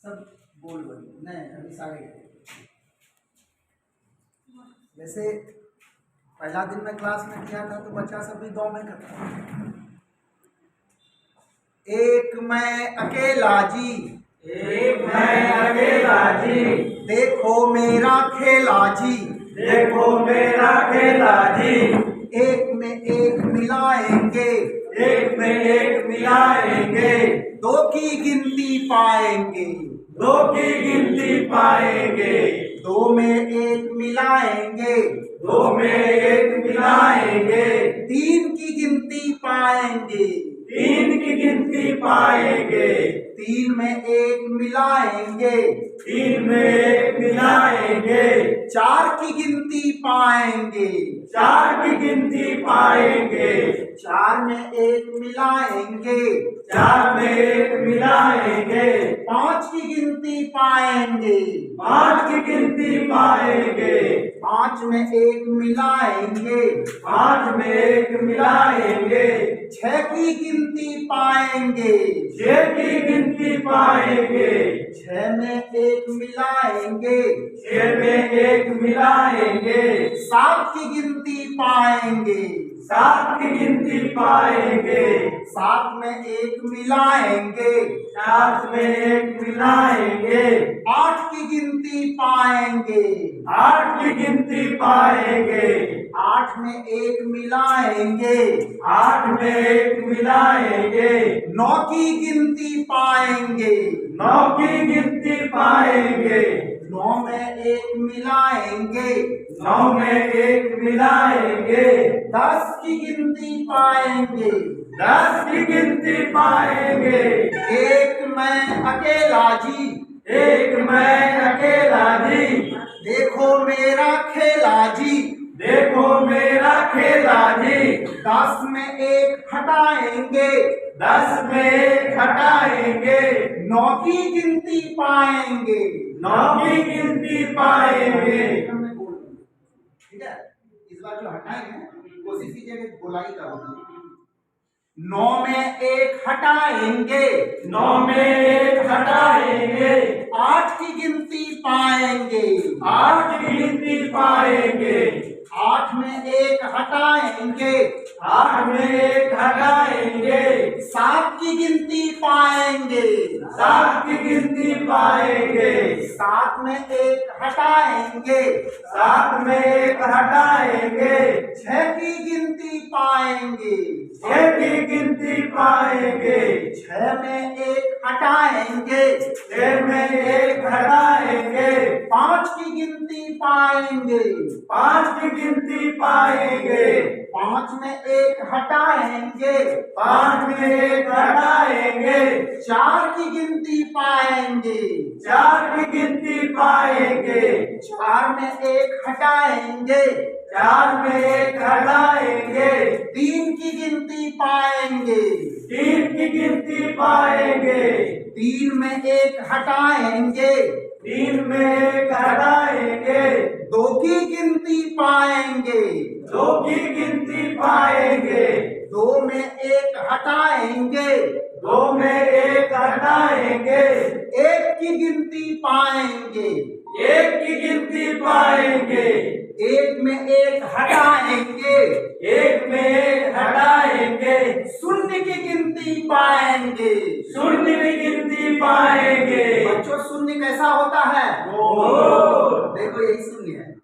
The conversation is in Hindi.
सब बोल बोलिए नहीं अभी सारे। जैसे पहला दिन मैं क्लास में किया था तो बच्चा सब भी गाँव में करता था। एक मैं अकेला जी, एक मैं अकेला जी, देखो मेरा खेला जी, देखो मेरा खेला जी। एक में एक मिलाएंगे, एक में एक मिलाएंगे, दो की गिनती पाएंगे, दो की गिनती पाएंगे। दो में एक मिलाएंगे, दो में एक मिलाएंगे, तीन की गिनती पाएंगे, तीन की गिनती पाएंगे। तीन में एक मिलाएंगे, तीन में एक मिलाएंगे, चार की गिनती पाएंगे, चार की गिनती पाएंगे। चार में एक मिलाएंगे, चार में एक मिलाएंगे, पांच की गिनती पाएंगे, पांच की गिनती पाएंगे। पांच में एक मिलाएंगे, पांच में एक मिलाएंगे, छह की गिनती पाएंगे, छह की गिनती पाएंगे। छह में एक मिलाएंगे, छह में एक मिलाएंगे, सात की गिनती पाएंगे, सात की गिनती पाएंगे। सात में एक मिलाएंगे, सात में एक मिलाएंगे, आठ की गिनती पाएंगे, आठ की गिनती पाएंगे। आठ में एक मिलाएंगे, आठ में एक मिलाएंगे, नौ की गिनती पाएंगे, नौ की गिनती पाएंगे। नौ में एक मिलाएंगे, नौ में एक मिलाएंगे, दस की गिनती पाएंगे, दस की गिनती पाएंगे। एक मैं अकेला जी, एक मैं अकेला जी, देखो मेरा खेला जी, देखो मेरा खेला जी। दस में एक हटाएंगे, दस में एक हटाएंगे, नौ की गिनती पाएंगे, नौ की गिनती पाएंगे। ठीक है, इस बार जो हटाएंगे कोशिश कीजिए कि गोलाई का हो। नौ में एक हटाएंगे, नौ में एक हटाएंगे, आठ की गिनती पाएंगे, आठ की गिनती पाएंगे। आठ में एक हटाएंगे, आठ में एक हटाएंगे, सात की गिनती पाएंगे, सात की गिनती पाएंगे। सात में एक हटाएंगे, सात में एक हटाएंगे, छह की गिनती पाएंगे, छह की गिनती पाएंगे। छह में एक हटाएंगे, छह में एक हटाएंगे, पांच की गिनती पाएंगे, पांच की गिनती पाएंगे। पांच में एक हटाएंगे, पांच में एक हटाएंगे, चार की गिनती पाएंगे, चार की गिनती पाएंगे। चार में एक हटाएंगे, चार में एक हटाएंगे, तीन की गिनती पाएंगे, तीन की गिनती पाएंगे। तीन में एक हटाएंगे, तीन में एक हटाएंगे, दो की गिनती पाएंगे, दो की गिनती पाएंगे। दो में एक हटाएंगे, दो में एक हटाएंगे, एक की गिनती पाएंगे, एक की गिनती पाएंगे। एक में एक हटाएंगे, एक में एक हटाएंगे, शून्य की गिनती पाएंगे। शून्य की गिनती पाएंगे। बच्चों शून्य कैसा होता है? दो। देखो यही शून्य है।